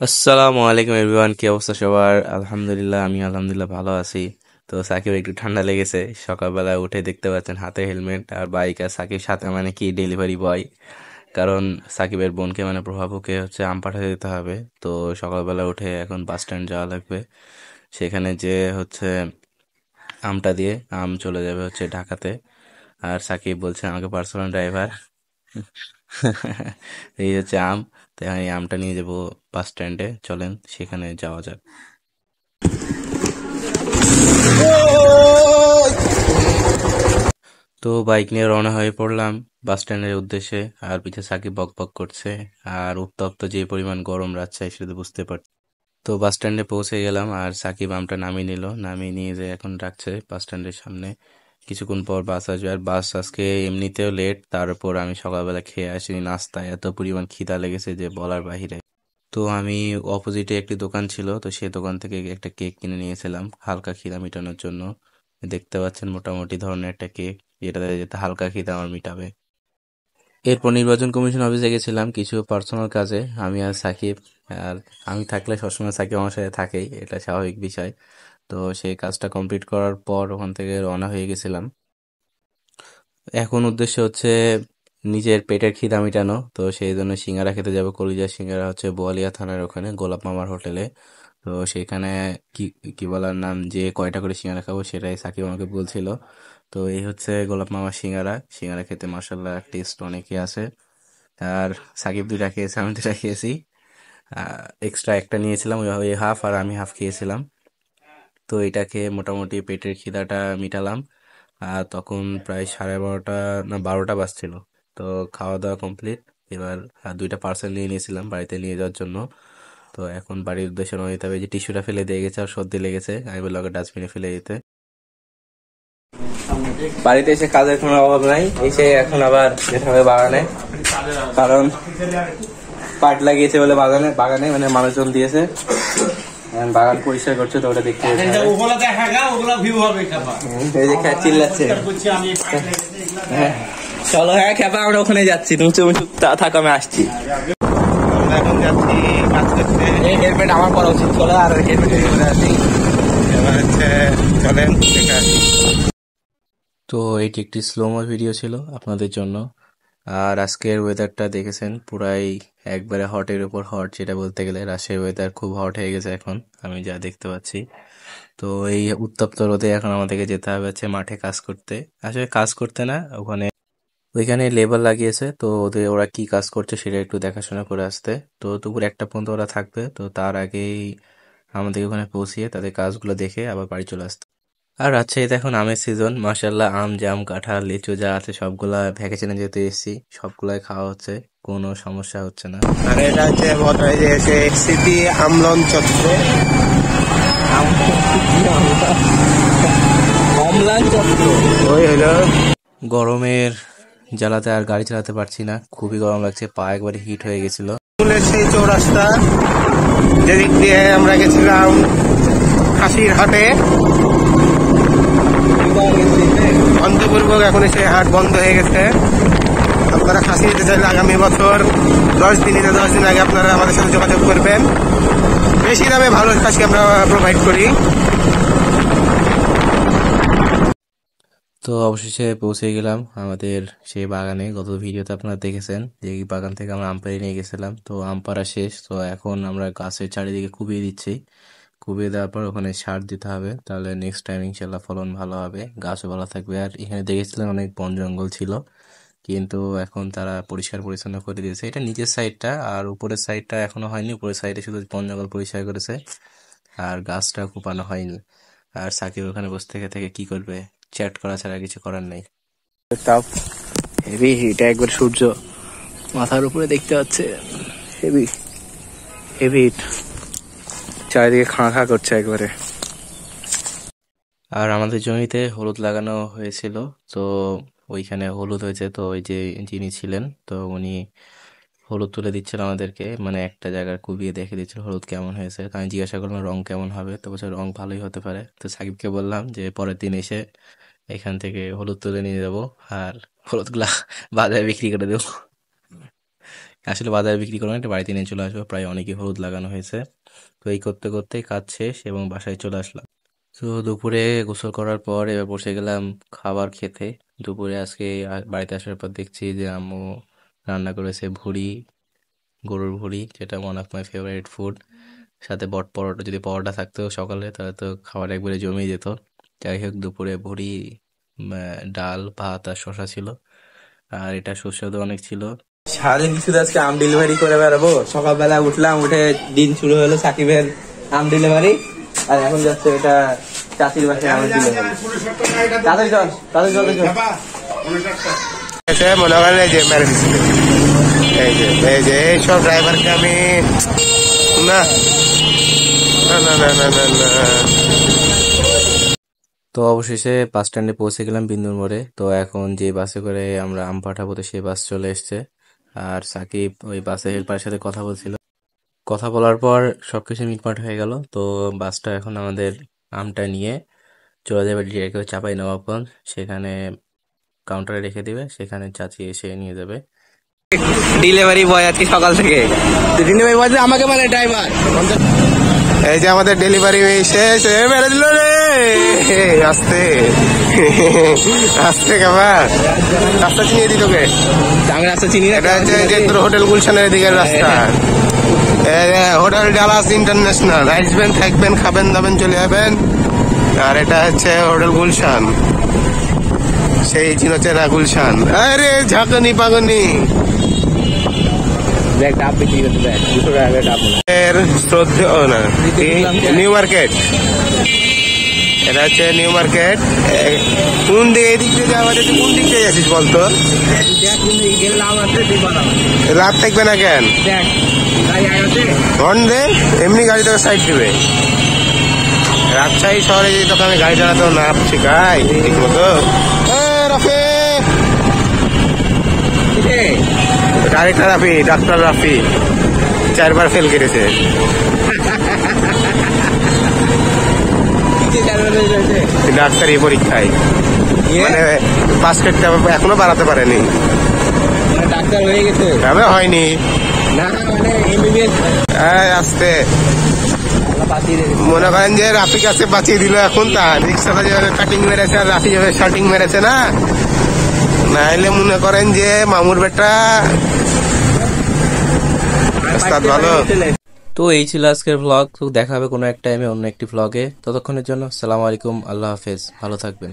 আসসালামু আলাইকুম এভরিওয়ান, কি অবস্থা সবার? আলহামদুলিল্লাহ, আমি আলহামদুলিল্লাহ ভালো আছি। তো সাকিবের একটু ঠান্ডা লেগেছে, সকালবেলা উঠে দেখতে পাচ্ছেন হাতে হেলমেট আর বাইক, আর সাকিব সাথে মানে কি ডেলিভারি বয়। কারণ সাকিবের বোনকে মানে প্রভাবকে হচ্ছে আম পাঠাতে দিতে হবে। তো সকালবেলা উঠে এখন বাস স্ট্যান্ড যাওয়া লাগবে, সেখানে যে হচ্ছে আমটা দিয়ে আম চলে যাবে হচ্ছে ঢাকাতে। আর সাকিব বলছে আমাকে পার্সোনাল ড্রাইভার। এই হচ্ছে আম। তো এই আমটা নিয়ে যাবো বাস স্ট্যান্ডে, চলেন সেখানে যাওয়া যাক। তো বাইক নিয়ে রওনা হয়ে পড়লাম বাস স্ট্যান্ডের উদ্দেশ্যে। আর পিছে সাকিব বক বক করছে। আর উত্তপ্ত যে পরিমাণ গরম রাজশাহী, সেটা তো বুঝতে পারছি। তো বাস স্ট্যান্ডে পৌঁছে গেলাম, আর সাকিব আমটা নামিয়ে নিল, নামিয়ে নিয়ে যে এখন রাখছে বাস স্ট্যান্ডের সামনে। কিছুক্ষণ পর বাস আসবে, আর বাস আজকে এমনিতেও লেট, তার উপর আমি সকালবেলা খেয়ে আসিনি নাস্তা, এত পরিমাণ খিদা লেগেছে যে বলার বাহিরে। তো আমি অপোজিটে একটি দোকান ছিল, তো সেই দোকান থেকে একটা কেক কিনে নিয়েছিলাম হালকা খিদা মেটানোর জন্য। দেখতে পাচ্ছেন মোটামুটি ধরনের একটা কেক, যেটাতে যেতে হালকা খিদা আমার মিটাবে। এরপর নির্বাচন কমিশন অফিসে গেছিলাম কিছু পার্সোনাল কাজে, আমি আর সাকিব। আর আমি থাকলে সবসময় সাকিব আমার সাথে থাকেই, এটা স্বাভাবিক বিষয়। তো সেই কাজটা কমপ্লিট করার পর ওখান থেকে রওনা হয়ে গেছিলাম। এখন উদ্দেশ্য হচ্ছে নিজের পেটের খিদা মিটানো, তো সেই জন্য সিঙ্গারা খেতে যাবো। কলিজা সিঙ্গারা হচ্ছে বোয়ালিয়া থানার ওখানে গোলাপ মামার হোটেলে। তো সেখানে কি কি বলার নাম, যে কয়টা করে সিঙ্গারা খাবো সেটাই সাকিব আমাকে বলছিল। তো এই হচ্ছে গোলাপ মামার সিঙ্গারা। সিঙ্গারা খেতে মাসাল্লাহ টেস্ট অনেকই আছে। আর সাকিব দুইটা খেয়েছে, আমি দুইটা খেয়েছি। এক্সট্রা একটা নিয়েছিলাম, ওই হাফ, আর আমি হাফ খেয়েছিলাম। তো এটা খেয়ে মোটামুটি পেটের খিদাটা মিটালাম। আর তখন প্রায় 12:30 না 12টা বাজছিল। তো খাওয়া দাওয়া কমপ্লিট। এবার দুইটা পার্সেল নিয়ে নিয়েছিলাম বাড়িতে নিয়ে যাওয়ার জন্য। তো এখন বাড়ির উদ্দেশ্যে রওনা দিতে হবে। যে টিস্যুটা ফেলে দিয়ে গেছে আর সর্দি লেগেছে, আমি বললাম ওকে ডাস্টবিনে ফেলে দিতে। বাড়িতে এসে কাজের কোনো অভাব নাই, এসে এখন আবার যেতে হবে বাগানে। কারণ পাট লাগিয়েছে বলে বাগানে বাগানে মানে মানুষজন দিয়েছে। এখন বাগান পরিষ্কার করছে, তো ওটা দেখতে যেতে হবে। এই যে চিল্লাচ্ছে। হ্যাঁ, চলো, হ্যাঁ খেপা, আমরা ওখানে যাচ্ছি, তুমি তুমি চুপ থাকো, আমি আসছি। আমরা এখন যাচ্ছি কাজ করতে। এই হেলমেট আমার পরা উচিত ছিল, আর হেলমেট পরে আছি। এবার হচ্ছে চলেন দেখে আসি। তো এটি একটি স্লোমো ভিডিও ছিল আপনাদের জন্য। আর আজকের ওয়েদারটা দেখেছেন, পুরাই একবারে হটের উপর হট, যেটা বলতে গেলে রাজশাহীর ওয়েদার খুব হট হয়ে গেছে এখন, আমি যা দেখতে পাচ্ছি। তো এই উত্তপ্ত রোদে এখন আমাদেরকে যেতে হবে হচ্ছে মাঠে কাজ করতে। আসলে কাজ করতে না, ওইখানে লেবার লাগিয়েছে, তো ওরা কি কাজ করছে সেটা একটু দেখাশোনা করে আসতে। তো দুপুর 1টা পর্যন্ত ওরা থাকবে, তো তার আগেই আমাদের ওখানে পৌঁছিয়ে তাদের কাজগুলো দেখে আবার বাড়ি চলে আসতে। আর রাজশাহীতে এখন আমের সিজন, মাশাল্লাহ আম জাম কাঁঠাল লিচু যা আছে সবগুলা ভ্যাকেশনে যেতে এসেছি, সবগুলাই খাওয়া হচ্ছে, কোনো সমস্যা হচ্ছে না। আর এটা হচ্ছে বটাই যে এসে সিটি আমলন চত্বর। অম্লান চত্র। ওই হলো গরমের জ্বালাতে আর গাড়ি চালাতে পারছি না, খুবই গরম লাগছে, পা একবারে হিট হয়ে গেছিল। স্কুলের সেই চৌরাস্তা যেদিক দিয়ে আমরা গেছিলাম খাসির হাটে, অন্তপূর্বক এখন সেই হাট বন্ধ হয়ে গেছে। আপনারা খাসি নিতে চাইলে আগামী বছর 10 দিন আগে আপনারা আমাদের সাথে যোগাযোগ করবেন। বেশি দামে ভালো খাসি আমরা প্রোভাইড করি। তো অবশেষে পৌঁছে গেলাম আমাদের সেই বাগানে। গত ভিডিওতে আপনারা দেখেছেন যে এই বাগান থেকে আমরা আম পেড়ে নিয়ে গেছিলাম। তো আম পাড়া শেষ, তো এখন আমরা গাছের চারিদিকে কুবিয়ে দিচ্ছি। কুবিয়ে দেওয়ার পর ওখানে সার দিতে হবে, তাহলে নেক্সট টাইম ইনশাল্লাহ ফলন ভালো হবে, গাছও ভালো থাকবে। আর এখানে দেখেছিলেন অনেক বন জঙ্গল ছিল, কিন্তু এখন তারা পরিষ্কার পরিচ্ছন্ন করে দিয়েছে। এটা নিচের সাইডটা, আর উপরের সাইডটা এখনো হয়নি। উপরের সাইডে শুধু বন জঙ্গল পরিষ্কার করেছে, আর গাছটা কোপানো হয়নি। আর সাকিব ওখানে বসে থেকে থেকে কি করবে, চ্যাট করা ছাড়া কিছু করার নেই। তাপ হেভি হিট, একবার সূর্য মাথার উপরে দেখতে পাচ্ছে। হেভি হেভি হিট, চারিদিকে খাঁ খাঁ করছে একবারে। আর আমাদের জমিতে হলুদ লাগানো হয়েছিল, তো ওইখানে হলুদ হয়েছে, তো ওই যে যিনি ছিলেন, তো উনি হলুদ তুলে দিচ্ছিল আমাদেরকে, মানে একটা জায়গায় কুবিয়ে দেখে দিচ্ছিল হলুদ কেমন হয়েছে। তো আমি জিজ্ঞাসা করলাম রং কেমন হবে, তো বলছে রং ভালোই হতে পারে। তো সাকিবকে বললাম যে পরের দিন এসে এখান থেকে হলুদ তুলে নিয়ে যাবো, আর হলুদগুলা বাজারে বিক্রি করে দেবো। আসলে বাজারে বিক্রি করবো না, এটা বাড়িতে নিয়ে চলে আসবো। প্রায় অনেকই হলুদ লাগানো হয়েছে। তো এই করতে করতেই কাজ শেষ এবং বাসায় চলে আসলাম। তো দুপুরে গোসল করার পর এবার বসে গেলাম খাবার খেতে। দুপুরে আজকে বাড়িতে আসার পর দেখছি যে আম্মু রান্না করেছে ভুড়ি, গরুর ভুড়ি, যেটা one of my favourite food. সাথে পরোটা, যদি পরোটা থাকতো সকালে তাহলে তো খাবার একবারে জমে যেত। যাই হোক, দুপুরে ভুড়ি, ডাল, ভাত আর শশা ছিল। আর এটা সুস্বাদু অনেক ছিল। সারাদিন শুধু আজকে আম ডেলিভারি করে বেড়াবো। সকালবেলা উঠলাম, উঠে দিন শুরু হলো সাকিবের আম ডেলিভারি, আর এখন যাচ্ছে এটা চাষির বাসায় আম ডেলিভারি। তাদের চল, তাদের চল, মনে করেন এই যে মেরে দিচ্ছে, এইসব ড্রাইভারকে আমি না না না না না না না। তো অবশেষে বাস স্ট্যান্ডে পৌঁছে গেলাম বিন্দুর মোড়ে। তো এখন যে বাসে করে আমরা আম পাঠাবো, তো সেই বাস চলে এসছে। আর সাকিব ওই বাসে হেল্পারের সাথে কথা বলছিল। কথা বলার পর সবকিছু মিটমাট হয়ে গেল। তো বাসটা এখন আমাদের আমটা নিয়ে চলে যাবে ডিরেক্ট চাপাই নবাবগঞ্জ। সেখানে কাউন্টারে রেখে দিবে, সেখানে চাচি এসে নিয়ে যাবে। ডেলিভারি বয় আজকে সকাল থেকে। ডেলিভারি বয় আমাকে বলে ড্রাইভার। এই যে আমাদের ডেলিভারি শেষ, মেরে দিল রে। আস্তে আস্তে খাবার, রাস্তা চিনিয়ে দিল কে? আমি রাস্তা চিনি না। এটা হচ্ছে যে তোর হোটেল গুলশানের দিকের রাস্তা, হোটেল ডালাস ইন্টারন্যাশনাল। আসবেন, থাকবেন, খাবেন দাবেন, চলে যাবেন। আর এটা হচ্ছে হোটেল গুলশান, সেই চিনচেনা গুলশান। আরে ঝাঁকনি পাগনি ডাব বিক্রি করতে দেয় 200 টাকা ডাব। এর শ্রদ্ধেয় না, নিউ মার্কেট। এটা হচ্ছে নিউ মার্কেট। কোন দিকে, এদিক দিয়ে যাওয়া, কোন দিক দিয়ে যাচ্ছিস বলতো? রাত থাকবে না কেন? হর্ন দে, এমনি গাড়ি তোকে সাইড দিবে। রাজশাহী শহরে যদি তোকে আমি গাড়ি চালাতেও না শিখাই ঠিক মতো। রাফি, গাড়িটা রাফি, ডাক্তার রাফি 4বার ফেল কেটেছে। ডাক্তারি পরীক্ষায় মানে পাস করতে এখনো বাড়াতে পারেনি। ডাক্তার হয়ে গেছে? তবে হয়নি না, মানে এমবিবিএস আসতে। মনে করেন যে রাফি কাছে বাঁচিয়ে দিল এখন। তার রিক্সাটা যেভাবে কাটিং মেরেছে আর রাফি যেভাবে শার্টিং মেরেছে না, নাইলে মনে করেন যে মামুর বেটা ভালো। তো এই ছিল আজকের ভ্লগ। তো দেখা হবে কোনো এক টাইমে অন্য একটি ভ্লগে। ততক্ষণের জন্য আসসালামু আলাইকুম, আল্লাহ হাফেজ, ভালো থাকবেন।